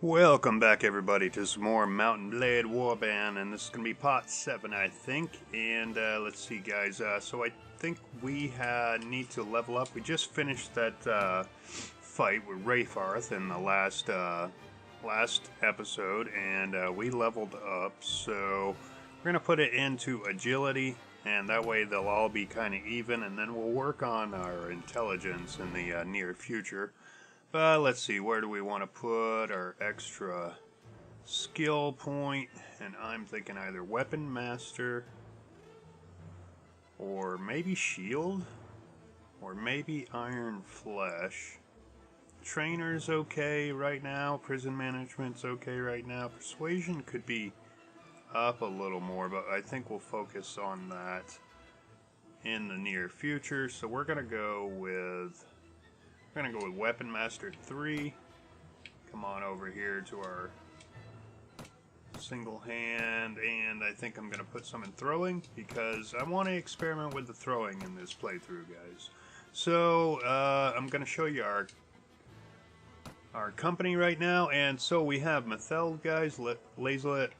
Welcome back, everybody, to some more Mountain Blade Warband, and this is going to be part 7, I think. And let's see, guys. So I think we need to level up. We just finished that fight with Rayfarth in the last episode, and we leveled up. So we're going to put it into agility, and that way they'll all be kind of even, and then we'll work on our intelligence in the near future. But let's see, where do we want to put our extra skill point? And I'm thinking either Weapon Master, or maybe Shield, or maybe Iron Flesh. Trainer's okay right now, Prison Management's okay right now. Persuasion could be up a little more, but I think we'll focus on that in the near future. So we're going to go with Weapon Master 3. Come on over here to our single hand, and I think I'm going to put some in throwing because I want to experiment with the throwing in this playthrough, guys. So I'm going to show you our company right now, and so we have Mathel, guys, Lazelet,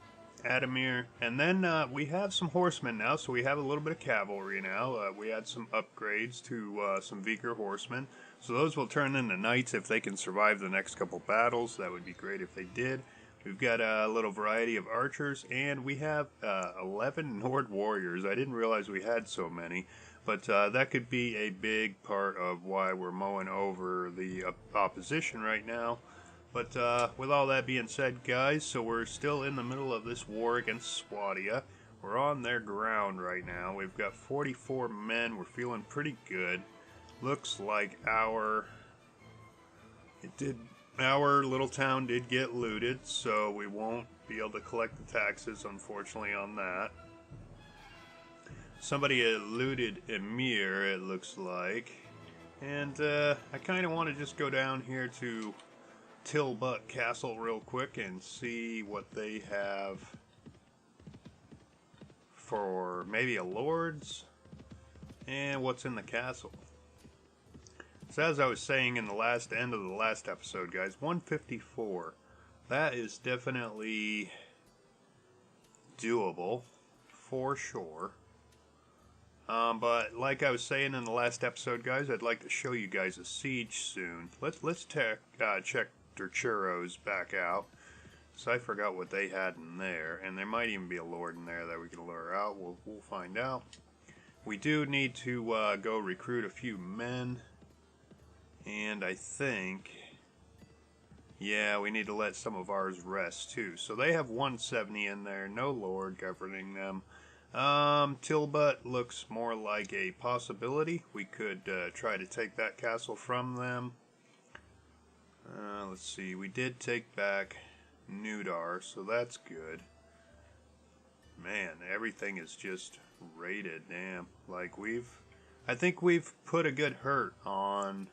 Adamir, and then we have some horsemen now, so we have a little bit of cavalry now. We had some upgrades to some Viker horsemen, so those will turn into knights if they can survive the next couple battles. That would be great if they did. We've got a little variety of archers, and we have 11 Nord warriors. I didn't realize we had so many, but that could be a big part of why we're mowing over the opposition right now. But with all that being said, guys, so we're still in the middle of this war against Swadia. We're on their ground right now. We've got 44 men. We're feeling pretty good. Looks like our little town did get looted, so we won't be able to collect the taxes, unfortunately, on that. Somebody had looted Emir, it looks like. And I kind of want to just go down here to Tilbutt Castle real quick and see what they have for maybe a lord's and what's in the castle. So as I was saying in the end of the last episode, guys, 154. That is definitely doable for sure. But like I was saying in the last episode, guys, I'd like to show you guys a siege soon. Let's check Churros back out. So I forgot what they had in there, and there might even be a lord in there that we can lure out. We'll find out. We do need to go recruit a few men, and I think, yeah, we need to let some of ours rest too. So they have 170 in there, no lord governing them. Tilbutt looks more like a possibility. We could try to take that castle from them. Let's see, we did take back Nudar, so that's good. Man, everything is just raided, damn. Like I think we've put a good hurt on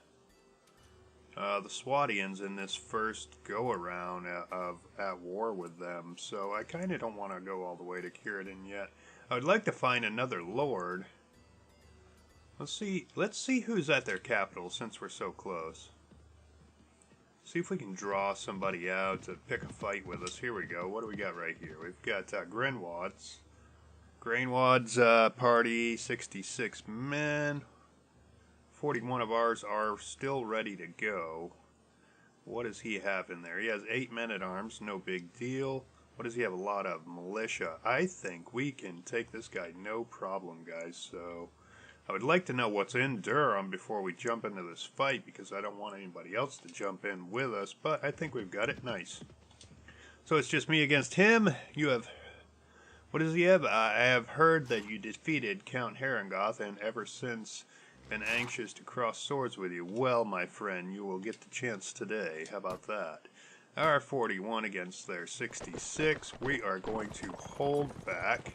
the Swadians in this first go-around at war with them, so I kind of don't want to go all the way to Curidan yet. I would like to find another lord. Let's see who's at their capital since we're so close. See if we can draw somebody out to pick a fight with us. Here we go. What do we got right here? We've got Grainwad's party, 66 men. 41 of ours are still ready to go. What does he have in there? He has 8 men-at-arms, no big deal. What does he have? A lot of militia. I think we can take this guy no problem, guys. So I would like to know what's in Durham before we jump into this fight, because I don't want anybody else to jump in with us, but I think we've got it nice. So it's just me against him. You have... What does he have? I have heard that you defeated Count Harengoth, and ever since been anxious to cross swords with you. Well, my friend, you will get the chance today. How about that? Our 41 against their 66. We are going to hold back.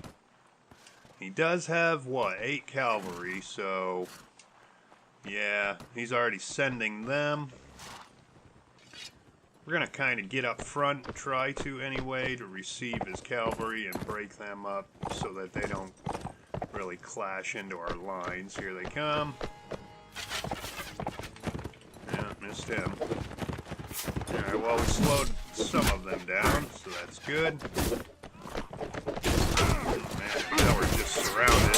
He does have, what, 8 cavalry, so yeah, he's already sending them. We're going to kind of get up front, try to anyway, to receive his cavalry and break them up so that they don't really clash into our lines. Here they come. Yeah, missed him. Alright, well, we some of them down, so that's good. Oh, man, now we're just surrounded.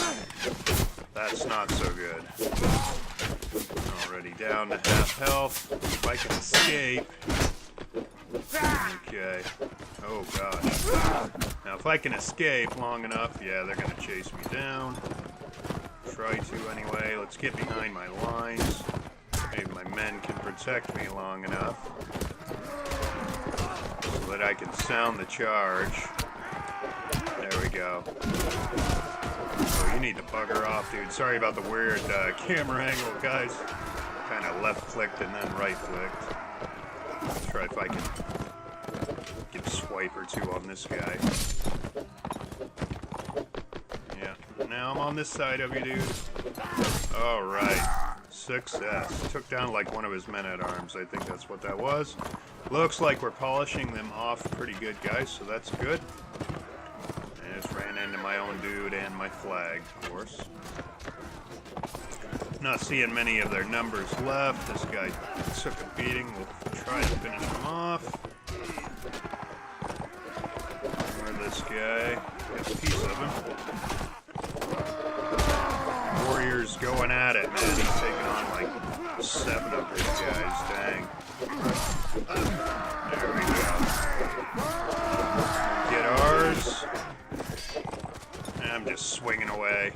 That's not so good. Already down to half health. If I can escape. Okay. Oh gosh. Now if I can escape long enough, yeah, they're gonna chase me down. Try to anyway. Let's get behind my lines. Maybe my men can protect me long enough so that I can sound the charge. There we go. Oh, you need to bugger off, dude. Sorry about the weird camera angle, guys. Kind of left-clicked and then right-clicked. Let's try if I can get a swipe or two on this guy. Yeah, now I'm on this side of you, dude. Alright, success. Took down like one of his men-at-arms. I think that's what that was. Looks like we're polishing them off pretty good, guys, so that's good. And just ran into my own dude and my flag, of course. Not seeing many of their numbers left. This guy took a beating. We'll try to finish him off. Where this guy? Got a piece of him. Warriors going at it, man. He's taking on like 7 of his guys. Dang. There we go. Get ours. I'm just swinging away.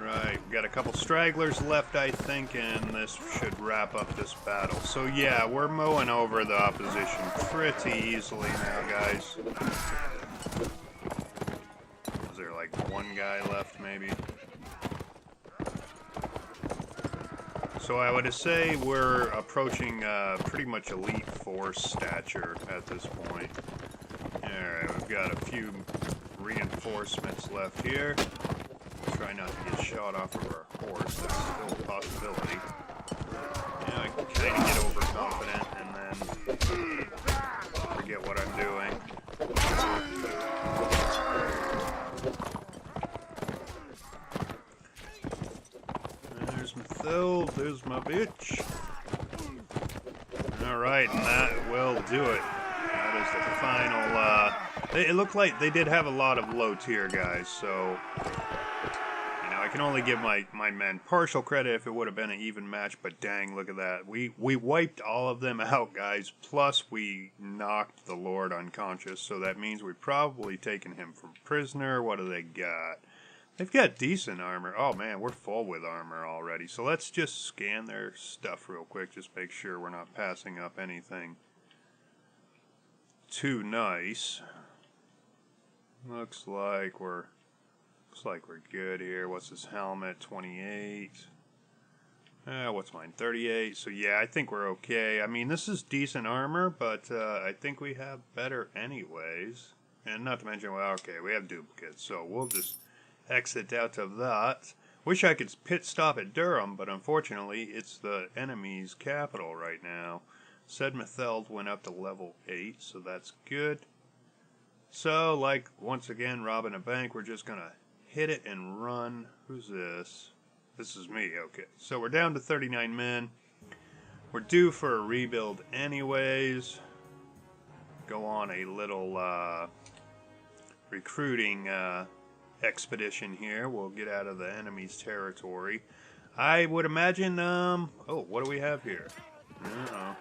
Right, we got a couple stragglers left, I think, and this should wrap up this battle. So yeah, we're mowing over the opposition pretty easily now, guys. Is there like one guy left, maybe? So I would say we're approaching pretty much elite force stature at this point. Alright, we've got a few reinforcements left here. Try not to get shot off of our horse. That's still a possibility. Yeah, I kind of get overconfident and then forget what I'm doing. There's my Phil. There's my bitch. Alright, and that will do it. That is the final, it looked like they did have a lot of low tier guys, so I can only give my men partial credit if it would have been an even match, but dang, look at that. We wiped all of them out, guys, plus we knocked the Lord unconscious, so that means we've probably taken him from prisoner. What do they got? They've got decent armor. Oh man, we're full with armor already, so let's just scan their stuff real quick, just make sure we're not passing up anything too nice. Looks like we're good here. What's his helmet? 28. What's mine? 38. So yeah, I think we're okay. I mean, this is decent armor, but I think we have better anyways. And not to mention, well, okay, we have duplicates, so we'll just exit out of that. Wish I could pit stop at Durham, but unfortunately, it's the enemy's capital right now. Sedmetheld went up to level 8, so that's good. So, like, once again, robbing a bank, we're just gonna hit it and run. Who's this? This is me, okay. So we're down to 39 men. We're due for a rebuild anyways. Go on a little recruiting expedition here. We'll get out of the enemy's territory. I would imagine, oh, what do we have here? Uh-oh.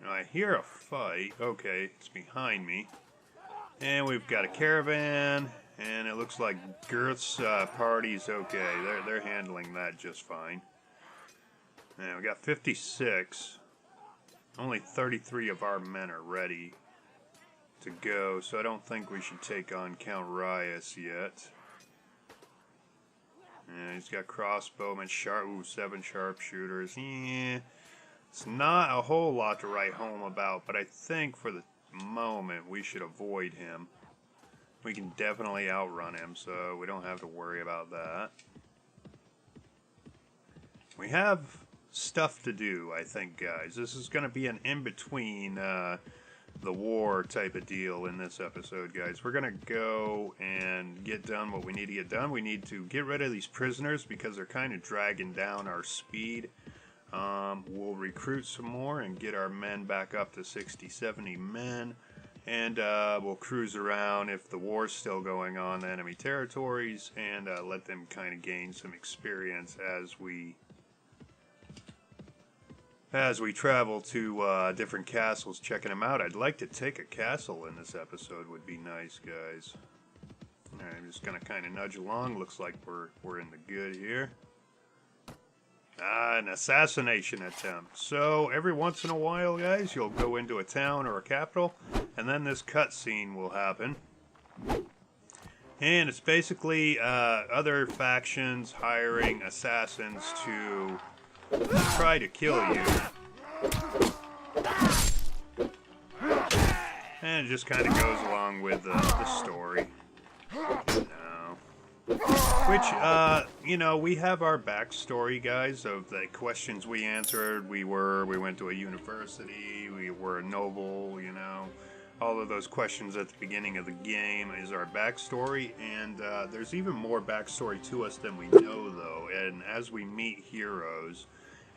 I hear a fight. Okay, it's behind me. And we've got a caravan, and it looks like Girth's party's okay. They're handling that just fine. And we got 56. Only 33 of our men are ready to go, so I don't think we should take on Count Rias yet. And he's got crossbowmen, 7 sharpshooters. Yeah, it's not a whole lot to write home about, but I think for the moment we should avoid him. We can definitely outrun him, so we don't have to worry about that. We have stuff to do, I think, guys. This is going to be an in-between the war type of deal in this episode, guys. We're going to go and get done what we need to get done. We need to get rid of these prisoners because they're kind of dragging down our speed. We'll recruit some more and get our men back up to 60, 70 men. And we'll cruise around if the war's still going on the enemy territories and let them kind of gain some experience as we travel to different castles, checking them out. I'd like to take a castle in this episode. Would be nice, guys. All right, I'm just gonna kind of nudge along. Looks like we're in the good here. An assassination attempt. So every once in a while, guys, you'll go into a town or a capital, and then this cutscene will happen. And it's basically other factions hiring assassins to try to kill you. And it just kind of goes along with the story. Which, you know, we have our backstory, guys, of the questions we answered. We went to a university, we were a noble, you know. All of those questions at the beginning of the game is our backstory, and there's even more backstory to us than we know, though. And as we meet heroes,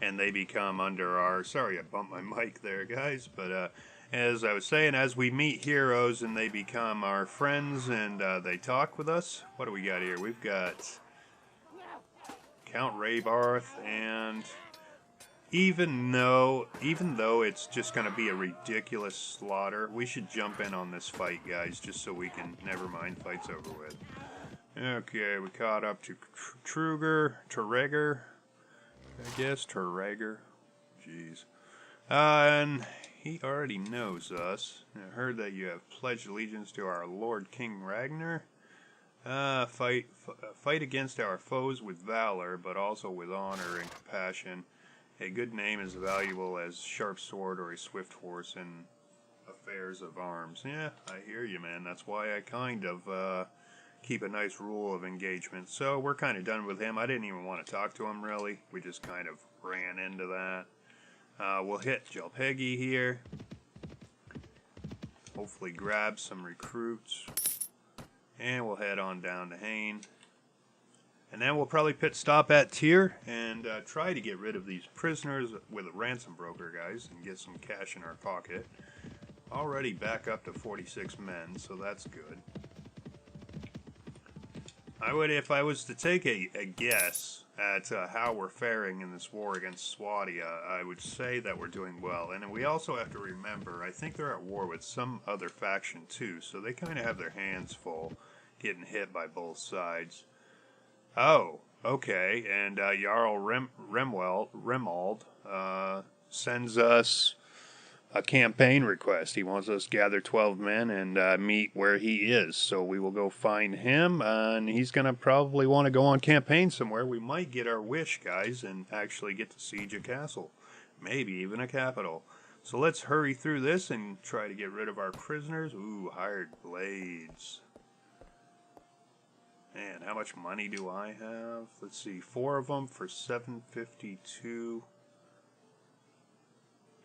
and they become under our... Sorry, I bumped my mic there, guys, but... as I was saying, as we meet heroes and they become our friends and they talk with us. What do we got here? We've got Count Raybarth, and even though it's just going to be a ridiculous slaughter, we should jump in on this fight, guys, just so we can... Never mind, fight's over with. Okay, we caught up to Treger, I guess, Treger. Jeez. And... he already knows us. I heard that you have pledged allegiance to our Lord King Ragnar. Fight against our foes with valor, but also with honor and compassion. A good name is valuable as sharp sword or a swift horse in affairs of arms. Yeah, I hear you, man. That's why I kind of keep a nice rule of engagement. So we're kind of done with him. I didn't even want to talk to him, really. We just kind of ran into that. We'll hit Jalpegi here. Hopefully grab some recruits. And we'll head on down to Hain. And then we'll probably pit stop at Tyr and try to get rid of these prisoners with a ransom broker, guys, and get some cash in our pocket. Already back up to 46 men, so that's good. I would, if I was to take a guess at how we're faring in this war against Swadia, I would say that we're doing well. And we also have to remember, I think they're at war with some other faction too, so they kind of have their hands full, getting hit by both sides. Oh, okay, and Jarl Remwald sends us a campaign request. He wants us to gather 12 men and meet where he is. So we will go find him, and he's going to probably want to go on campaign somewhere. We might get our wish, guys, and actually get to siege a castle. Maybe even a capital. So let's hurry through this and try to get rid of our prisoners. Ooh, hired blades. Man, how much money do I have? Let's see, 4 of them for 752.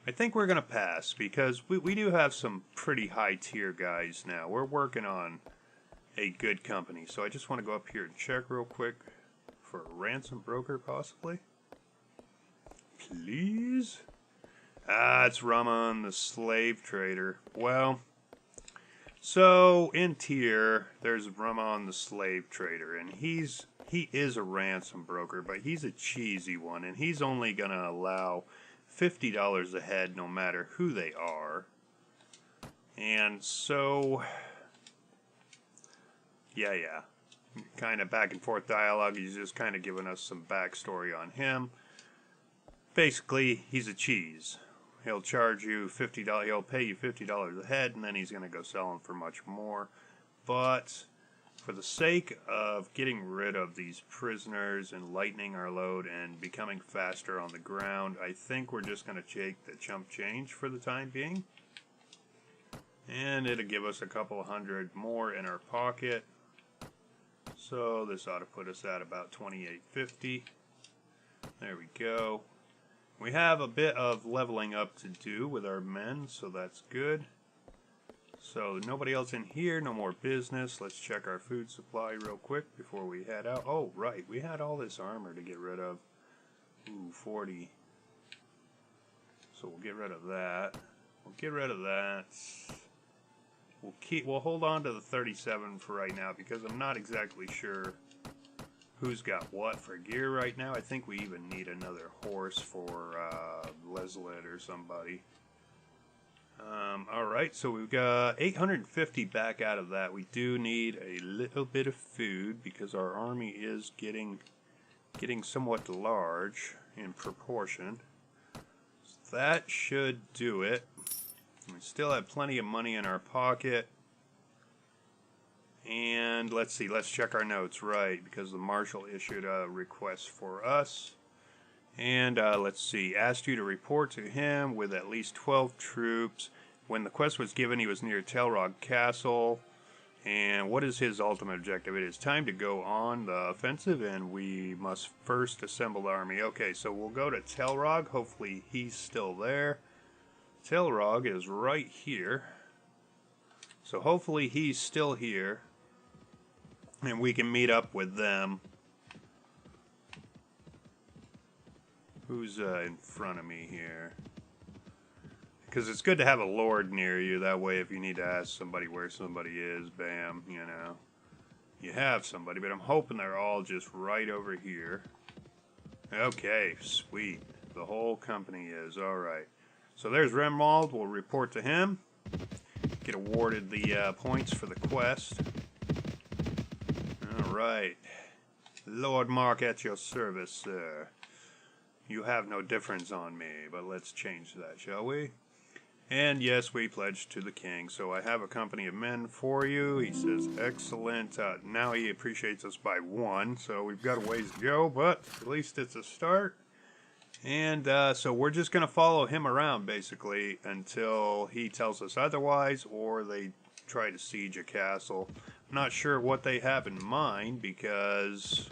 I think we're going to pass, because we do have some pretty high tier guys now. We're working on a good company, so I just want to go up here and check real quick for a ransom broker, possibly. Please? Ah, it's Raman, the slave trader. Well, so in Tyr, there's Raman, the slave trader, and he is a ransom broker, but he's a cheesy one, and he's only going to allow $50 a head no matter who they are. And so yeah, kind of back and forth dialogue. He's just kind of giving us some backstory on him. Basically, he's a cheese. He'll charge you $50, he'll pay you $50 a head, and then he's going to go sell them for much more. But for the sake of getting rid of these prisoners and lightening our load and becoming faster on the ground, I think we're just going to take the chump change for the time being. And it'll give us a couple hundred more in our pocket. So this ought to put us at about 2850. There we go. We have a bit of leveling up to do with our men, so that's good. So nobody else in here, no more business. Let's check our food supply real quick before we head out. Oh, right, we had all this armor to get rid of. Ooh, 40. so we'll get rid of that. We'll get rid of that. We'll hold on to the 37 for right now because I'm not exactly sure who's got what for gear right now. I think we even need another horse for Leslet or somebody. Alright, so we've got 850 back out of that. We do need a little bit of food because our army is getting somewhat large in proportion. So that should do it. We still have plenty of money in our pocket. And let's see, let's check our notes, right, because the marshal issued a request for us. And let's see, asked you to report to him with at least 12 troops. When the quest was given, he was near Telrog Castle. And what is his ultimate objective? It is time to go on the offensive, and we must first assemble the army. Okay, so we'll go to Telrog. Hopefully he's still there. Telrog is right here. So hopefully he's still here. And we can meet up with them. Who's in front of me here? Because it's good to have a lord near you. That way if you need to ask somebody where somebody is, bam, you know. You have somebody, but I'm hoping they're all just right over here. Okay, sweet. The whole company is. Alright. So there's Remwald. We'll report to him. Get awarded the points for the quest. Alright. Lord Mark at your service, sir. You have no difference on me, but let's change that, shall we? And yes, we pledged to the king, so I have a company of men for you. He says, excellent. Now he appreciates us by 1, so we've got a ways to go, but at least it's a start. And so we're just going to follow him around, basically, until he tells us otherwise, or they try to siege a castle. I'm not sure what they have in mind, because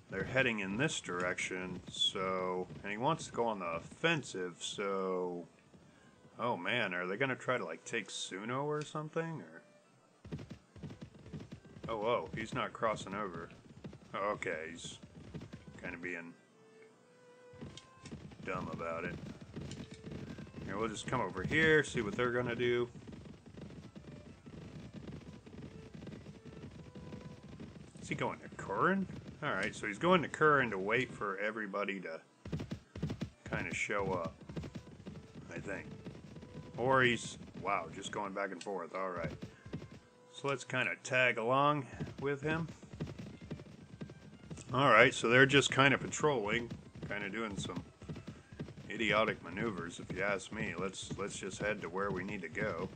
they're heading in this direction, so, and he wants to go on the offensive, so, oh man, are they going to try to, like, take Suno or something, or, oh, he's not crossing over. Oh, okay, he's kind of being dumb about it. Here, we'll just come over here, see what they're going to do. Is he going to Curran? Alright, so he's going to Curran to wait for everybody to kind of show up, I think. Or he's, wow, just going back and forth. Alright. So let's kind of tag along with him. Alright, so they're just kind of patrolling, kind of doing some idiotic maneuvers, if you ask me. Let's just head to where we need to go.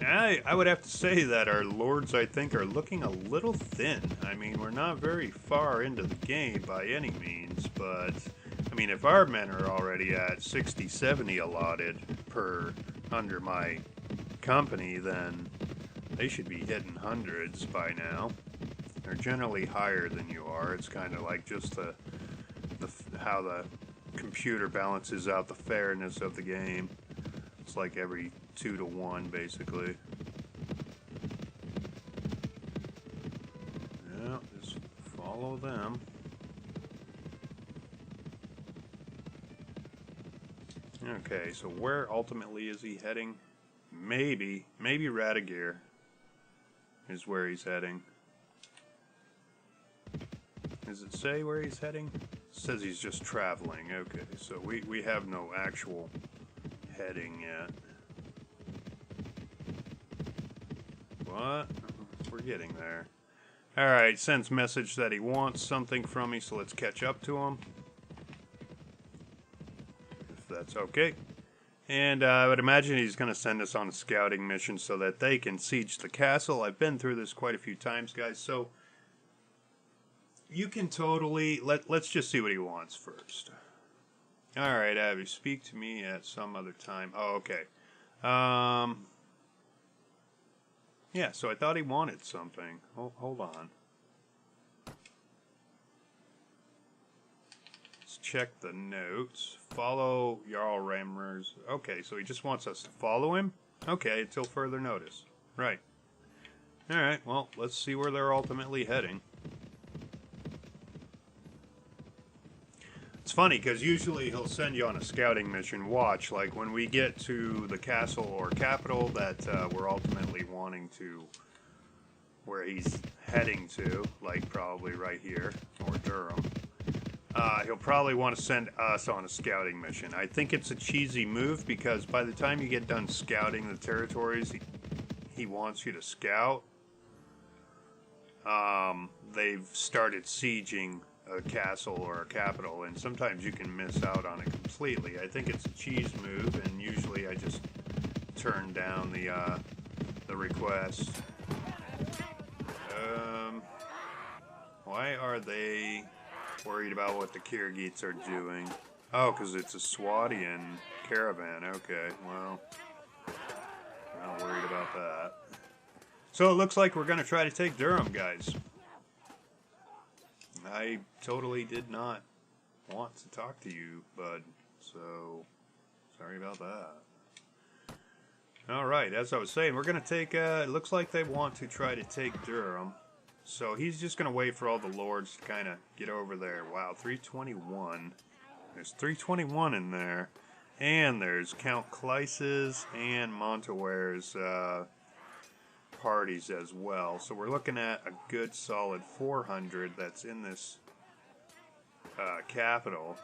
I would have to say that our lords, I think, are looking a little thin. I mean, we're not very far into the game by any means, but, I mean, if our men are already at 60, 70 allotted per under my company, then they should be hitting hundreds by now. They're generally higher than you are. It's kind of like just how the computer balances out the fairness of the game. It's like every 2 to 1, basically. Yeah, just follow them. Okay, so where ultimately is he heading? Maybe Radagir is where he's heading. Does it say where he's heading? It says he's just traveling. Okay, so we have no actual heading yet. What? We're getting there. Alright, sends message that he wants something from me, so let's catch up to him. If that's okay. And I would imagine he's going to send us on a scouting mission so that they can siege the castle. I've been through this quite a few times, guys, so you can totally... Let's just see what he wants first. Alright, Abby, speak to me at some other time. Oh, okay. Yeah, so I thought he wanted something. Hold on. Let's check the notes. Follow Jarl Rammer's. Okay, so he just wants us to follow him? Okay, until further notice. Right. Alright, well, let's see where they're ultimately heading. It's funny because usually he'll send you on a scouting mission. Watch, like when we get to the castle or capital that we're ultimately wanting to, where he's heading to, like probably right here, or Durham. He'll probably want to send us on a scouting mission. I think it's a cheesy move because by the time you get done scouting the territories he wants you to scout, they've started sieging a castle or a capital, and sometimes you can miss out on it completely. I think it's a cheese move, and usually I just turn down the request. Why are they worried about what the Kyrgyz are doing? Oh, because it's a Swadian caravan. Okay, well, not worried about that. So it looks like we're going to try to take Durham, guys. I totally did not want to talk to you, bud, so sorry about that. Alright, as I was saying, we're going to take, it looks like they want to try to take Durham. So he's just going to wait for all the lords to kind of get over there. Wow, 321. There's 321 in there. And there's Count Klyce's and Monteware's parties as well. So we're looking at a good solid 400 that's in this capital.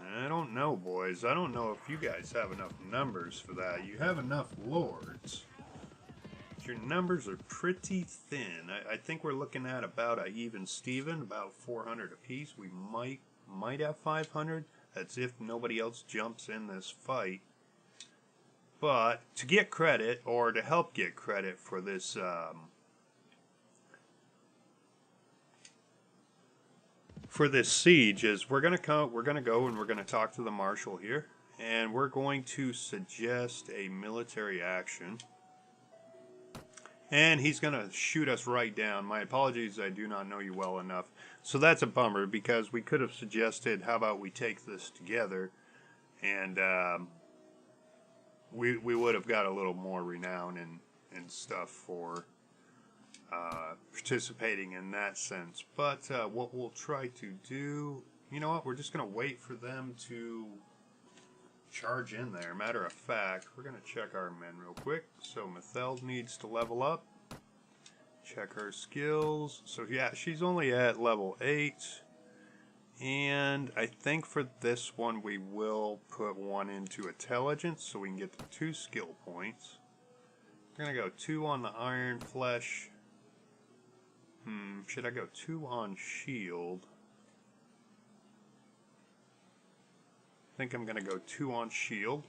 And I don't know, boys. I don't know if you guys have enough numbers for that. You have enough lords. Your numbers are pretty thin. I think we're looking at about an even Steven, about 400 apiece. We might have 500. That's if nobody else jumps in this fight. But to get credit, or to help get credit for this siege, is we're gonna go and we're gonna talk to the marshal here, and we're going to suggest a military action. And he's going to shoot us right down. My apologies, I do not know you well enough. So that's a bummer, because we could have suggested, how about we take this together, and we would have got a little more renown and stuff for participating in that sense. But what we'll try to do, you know what, we're just going to wait for them to charge in there. Matter of fact, we're going to check our men real quick. So Matheld needs to level up. Check her skills. So yeah, she's only at level 8. And I think for this one we will put one into intelligence so we can get the 2 skill points. We're going to go 2 on the iron flesh. Should I go 2 on shield? I think I'm going to go 2 on shield.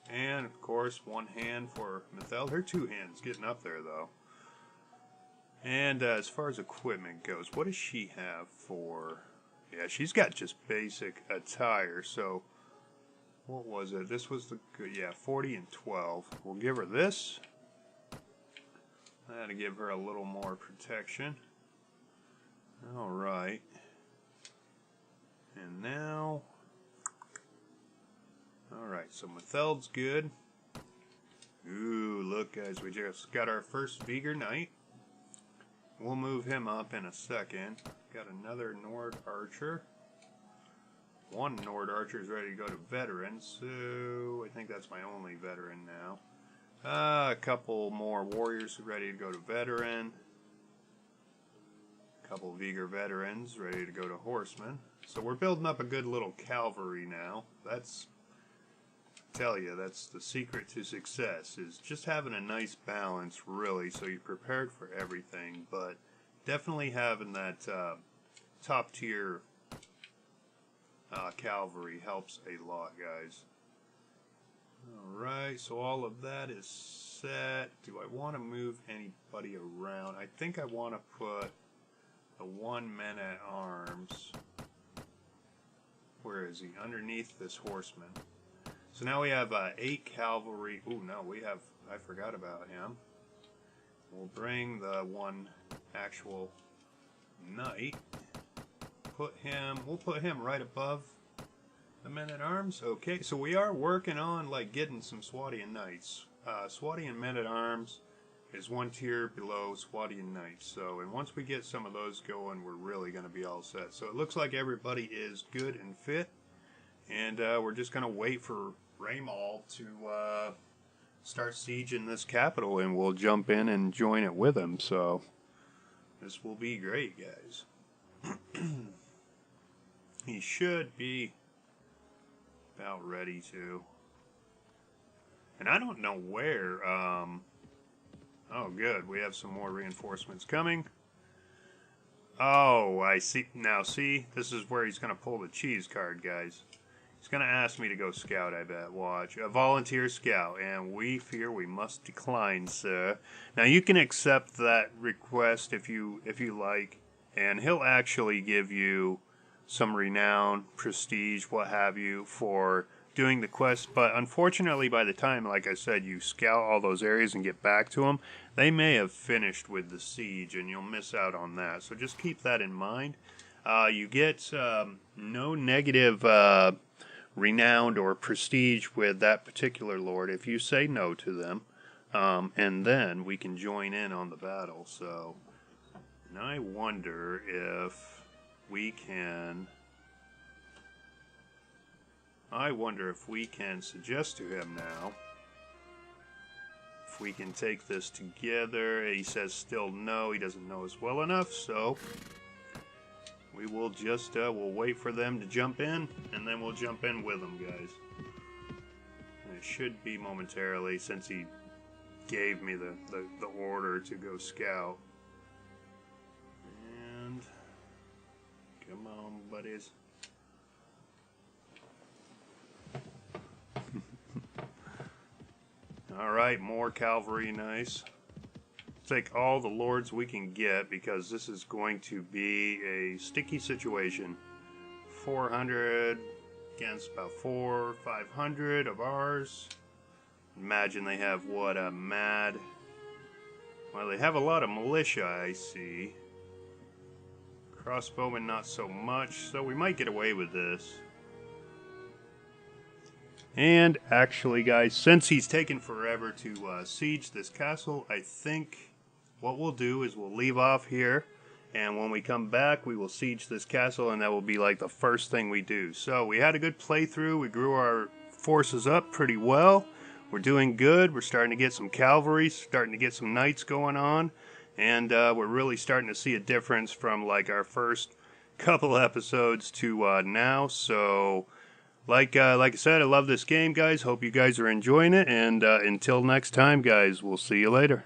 And, of course, 1 hand for Matheld. Her 2 hands getting up there, though. And as far as equipment goes, what does she have for... Yeah, she's got just basic attire. So, what was it? This was the good... Yeah, 40 and 12. We'll give her this. That'll give her a little more protection. Alright. And now... Alright, so Matheld's good. Ooh, look guys, we just got our first Vigor Knight. We'll move him up in a second. Got another Nord Archer. 1 Nord Archer is ready to go to Veteran, so I think that's my only Veteran now. A couple more Warriors ready to go to Veteran. A couple Vigor Veterans ready to go to Horsemen. So we're building up a good little cavalry now. That's... tell you, that's the secret to success, is just having a nice balance, really, so you're prepared for everything, but definitely having that top tier cavalry helps a lot, guys. Alright, so all of that is set. Do I want to move anybody around? I think I want to put the 1 man at arms. Where is he? Underneath this horseman. So now we have 8 cavalry. Ooh, no, we have... I forgot about him. We'll bring the 1 actual knight. We'll put him right above the men-at-arms. Okay, so we are working on, like, getting some Swadian knights. Swadian men-at-arms is one tier below Swadian Knights. So, and once we get some of those going, we're really going to be all set. So it looks like everybody is good and fit, and we're just going to wait for Raymal to start sieging this capital, and we'll jump in and join it with him. So this will be great, guys. He should be about ready to. And I don't know where. Oh, good. We have some more reinforcements coming. Oh, I see. Now, see, this is where he's going to pull the cheese card, guys. He's going to ask me to go scout, I bet. Watch. A volunteer scout. And we fear we must decline, sir. Now, you can accept that request if you like. And he'll actually give you some renown, prestige, what have you, for doing the quest. But unfortunately, by the time, like I said, you scout all those areas and get back to them, they may have finished with the siege, and you'll miss out on that. So just keep that in mind. You get no negative renown or prestige with that particular lord if you say no to them. And then we can join in on the battle. So, and I wonder if we can... suggest to him now if we can take this together. He says still no, he doesn't know us well enough, so we will just we'll wait for them to jump in, and then we'll jump in with them, guys. And it should be momentarily, since he gave me the order to go scout. And come on, buddies. Alright, more cavalry, nice. Take all the lords we can get, because this is going to be a sticky situation. 400 against about 500 of ours. Imagine they have, what, a mad... Well, they have a lot of militia, I see. Crossbowmen not so much, so we might get away with this. And actually, guys, since he's taken forever to siege this castle, I think what we'll do is we'll leave off here, and when we come back, we will siege this castle, and that will be like the first thing we do. So we had a good playthrough. We grew our forces up pretty well. We're doing good. We're starting to get some cavalry, starting to get some knights going on, and we're really starting to see a difference from like our first couple episodes to now. So... Like I said, I love this game, guys. Hope you guys are enjoying it. And until next time, guys, we'll see you later.